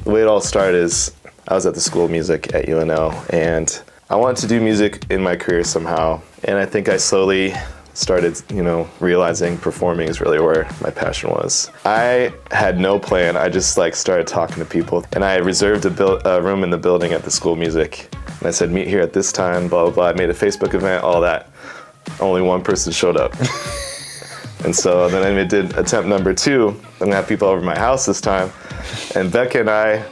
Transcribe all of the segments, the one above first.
The way it all started is I was at the School of Music at UNO, and I wanted to do music in my career somehow. And I think I slowly started, realizing performing is really where my passion was. I had no plan. I just started talking to people, and I reserved a room in the building at the School of Music. And I said, meet here at this time, blah, blah, blah. I made a Facebook event, all that. Only one person showed up. And so then I did attempt number 2. I'm gonna have people over at my house this time. And Becca and I,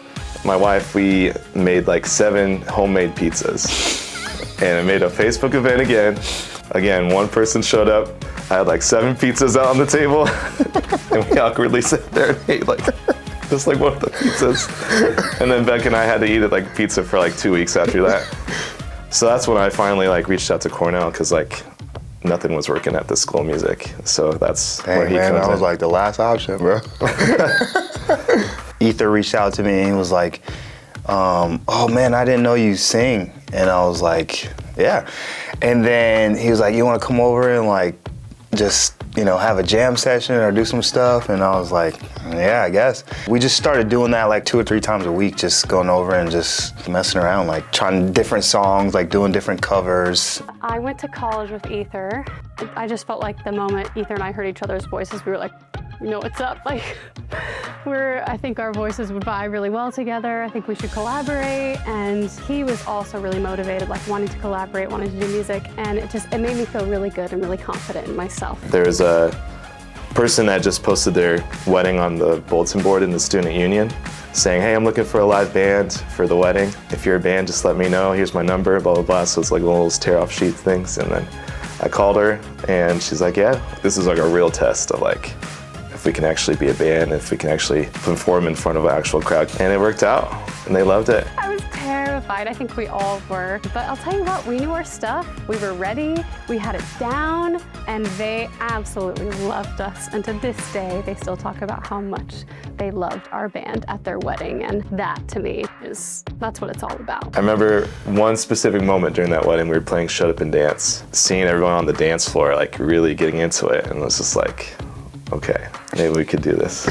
my wife, we made 7 homemade pizzas. And I made a Facebook event again. Again, one person showed up. I had 7 pizzas out on the table. And we awkwardly sat there and ate just one of the pizzas. And then Becca and I had to eat pizza for 2 weeks after that. So that's when I finally reached out to Cornell, because nothing was working at the School of Music. So that's where he comes in. I was the last option, bro. Ether reached out to me and he was like, oh man, I didn't know you sing. And I was like, yeah. And then he was like, you want to come over and just, have a jam session or do some stuff? And I was like, yeah, I guess. We just started doing that 2 or 3 times a week, just going over and just messing around, trying different songs, doing different covers. I went to college with Ether. I just felt like the moment Ether and I heard each other's voices, we were like, what's up? I think our voices would vibe really well together. I think we should collaborate. And he was also really motivated, wanting to collaborate, wanting to do music. And it made me feel really good and really confident in myself. There's a person that just posted their wedding on the bulletin board in the student union saying, hey, I'm looking for a live band for the wedding. If you're a band, just let me know. Here's my number, blah, blah, blah. So it's one of those tear off sheet things. And then I called her and she's like, yeah, this is a real test of if we can actually be a band, if we can actually perform in front of an actual crowd. And it worked out, and they loved it. I was terrified. I think we all were. But I'll tell you what, we knew our stuff. We were ready. We had it down, and they absolutely loved us. And to this day, they still talk about how much they loved our band at their wedding. And that, to me, that's what it's all about. I remember one specific moment during that wedding. We were playing Shut Up and Dance, seeing everyone on the dance floor, really getting into it. And it was just okay, maybe we could do this.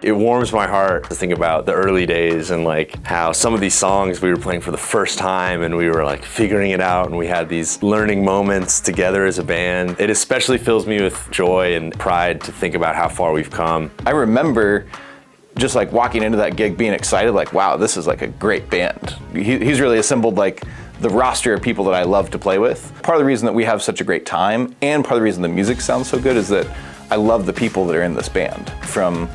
It warms my heart to think about the early days and how some of these songs we were playing for the first time and we were figuring it out, and we had these learning moments together as a band. It especially fills me with joy and pride to think about how far we've come. I remember just walking into that gig being excited, wow, this is a great band. He's really assembled the roster of people that I love to play with. Part of the reason that we have such a great time, and part of the reason the music sounds so good, is that I love the people that are in this band. From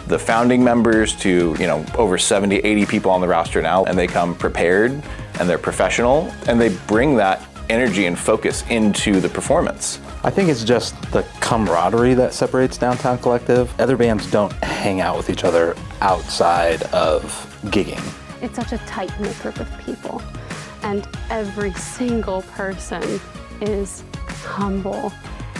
the founding members to, over 70, 80 people on the roster now, and they come prepared and they're professional, and they bring that energy and focus into the performance. I think it's just the camaraderie that separates Downtown Collective. Other bands don't hang out with each other outside of gigging. It's such a tight-knit group of people. And every single person is humble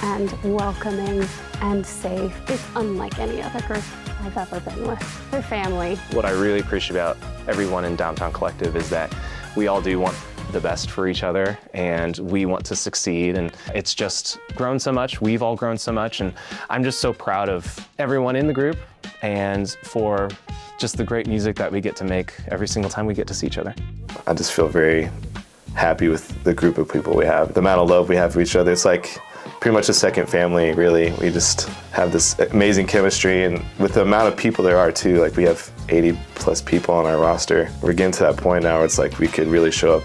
and welcoming and safe. It's unlike any other group I've ever been with. They're family. What I really appreciate about everyone in Downtown Collective is that we all do want the best for each other, and we want to succeed, and it's just grown so much. We've all grown so much, and I'm just so proud of everyone in the group and for just the great music that we get to make every single time we get to see each other. I just feel very happy with the group of people we have. The amount of love we have for each other, it's pretty much a second family, really. We just have this amazing chemistry, and with the amount of people there are too, we have 80 plus people on our roster. We're getting to that point now where it's we could really show up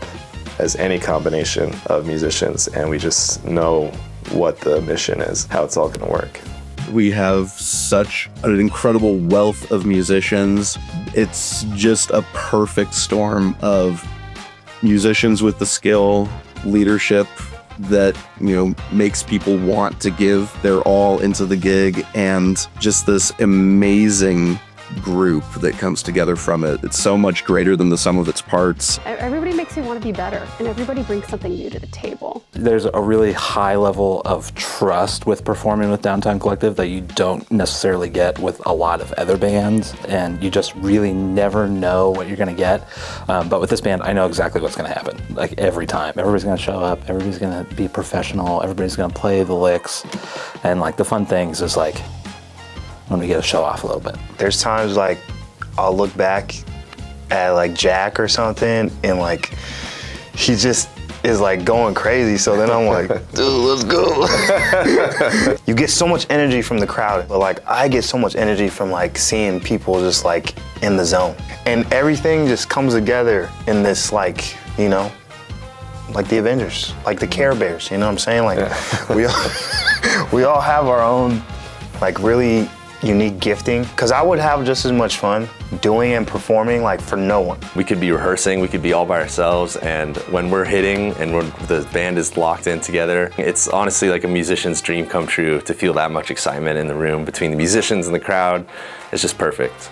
as any combination of musicians, and we just know what the mission is, how it's all gonna work. We have such an incredible wealth of musicians. It's just a perfect storm of musicians with the skill, leadership that, makes people want to give their all into the gig, and just this amazing group that comes together from it. It's so much greater than the sum of its parts. Everybody makes you want to be better, and everybody brings something new to the table. There's a really high level of trust with performing with Downtown Collective that you don't necessarily get with a lot of other bands, and you just really never know what you're going to get. But with this band, I know exactly what's going to happen. Every time. Everybody's going to show up, everybody's going to be professional, everybody's going to play the licks, and the fun things is when we get to show off a little bit. There's times I'll look back at like Jack or something, and like he just is like going crazy. So then I'm like, dude, let's go. You get so much energy from the crowd, but like I get so much energy from like seeing people just like in the zone. And everything just comes together in this like, you know, like the Avengers, like the Care Bears, you know what I'm saying? Like we all have our own like really unique gifting, because I would have just as much fun doing and performing like for no one. We could be rehearsing, we could be all by ourselves, and when we're hitting and when the band is locked in together, it's honestly like a musician's dream come true to feel that much excitement in the room between the musicians and the crowd. It's just perfect.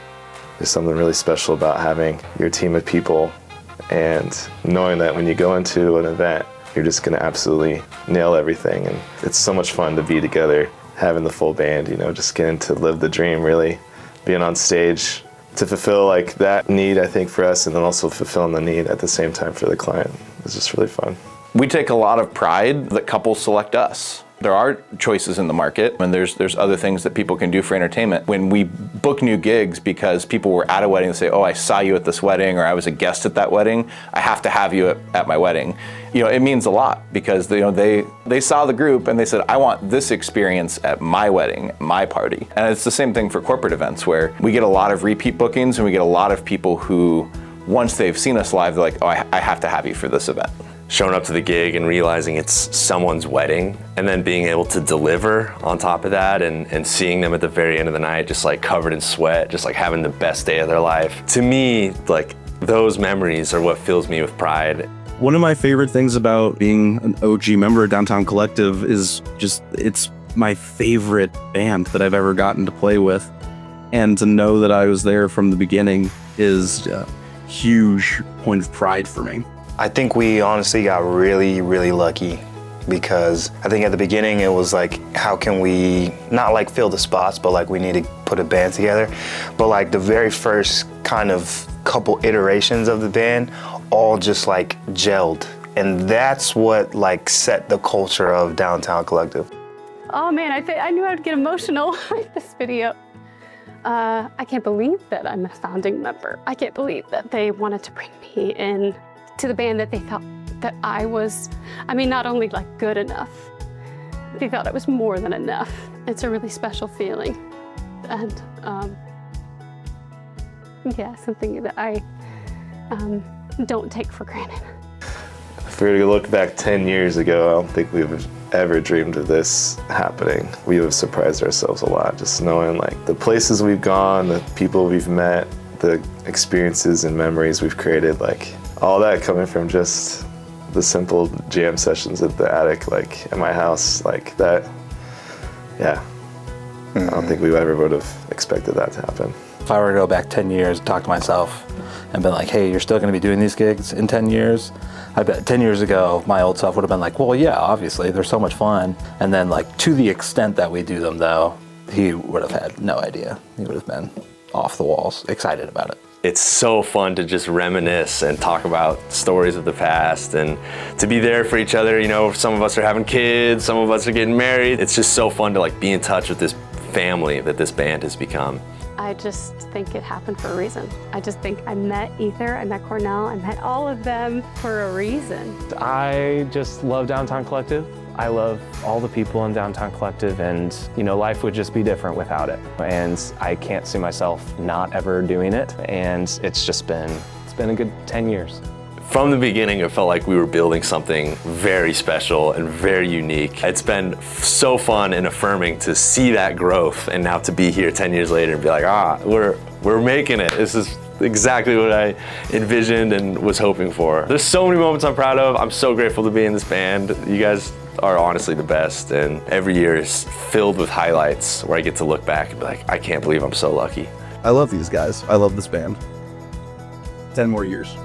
There's something really special about having your team of people and knowing that when you go into an event, you're just gonna absolutely nail everything. And it's so much fun to be together, having the full band, you know, just getting to live the dream, really being on stage to fulfill like that need, I think, for us, and then also fulfilling the need at the same time for the client. It's just really fun. We take a lot of pride that couples select us. There are choices in the market, and there's other things that people can do for entertainment. When we book new gigs because people were at a wedding and say, oh, I saw you at this wedding, or I was a guest at that wedding, I have to have you at my wedding. You know, it means a lot, because they saw the group and they said, I want this experience at my wedding, my party. And it's the same thing for corporate events, where we get a lot of repeat bookings and we get a lot of people who, once they've seen us live, they're like, oh, I have to have you for this event. Showing up to the gig and realizing it's someone's wedding, and then being able to deliver on top of that, and seeing them at the very end of the night just like covered in sweat, just like having the best day of their life. To me, like those memories are what fills me with pride. One of my favorite things about being an OG member of Downtown Collective is just it's my favorite band that I've ever gotten to play with. And to know that I was there from the beginning is a huge point of pride for me. I think we honestly got really, really lucky, because I think at the beginning it was like, how can we not like fill the spots, but like we need to put a band together. But like the very first kind of couple iterations of the band all just like gelled. And that's what like set the culture of Downtown Collective. Oh man, I knew I'd get emotional with this video. I can't believe that I'm a founding member. I can't believe that they wanted to bring me in to the band, that they thought that I was, not only like good enough, they thought it was more than enough. It's a really special feeling. And yeah, something that I don't take for granted. If we were to look back 10 years ago, I don't think we would have ever dreamed of this happening. We would have surprised ourselves a lot, just knowing like the places we've gone, the people we've met, the experiences and memories we've created, like all that coming from just the simple jam sessions at the attic, like at my house, like that. Yeah, I don't think we ever would have expected that to happen. If I were to go back 10 years, talk to myself and been like, hey, you're still gonna be doing these gigs in 10 years? I bet 10 years ago, my old self would have been like, well, yeah, obviously, they're so much fun. And then like to the extent that we do them though, he would have had no idea. He would have been off the walls, excited about it. It's so fun to just reminisce and talk about stories of the past, and to be there for each other. You know, some of us are having kids, some of us are getting married. It's just so fun to like be in touch with this family that this band has become. I just think it happened for a reason. I just think I met Ether, I met Cornell, I met all of them for a reason. I just love Downtown Collective. I love all the people in Downtown Collective, and life would just be different without it. And I can't see myself not ever doing it. And it's been a good 10 years. From the beginning, it felt like we were building something very special and very unique. It's been so fun and affirming to see that growth, and now to be here 10 years later and be like, we're making it. This is exactly what I envisioned and was hoping for. There's so many moments I'm proud of. I'm so grateful to be in this band. You guys are honestly the best, and every year is filled with highlights where I get to look back and be like, I can't believe I'm so lucky. I love these guys. I love this band. 10 more years.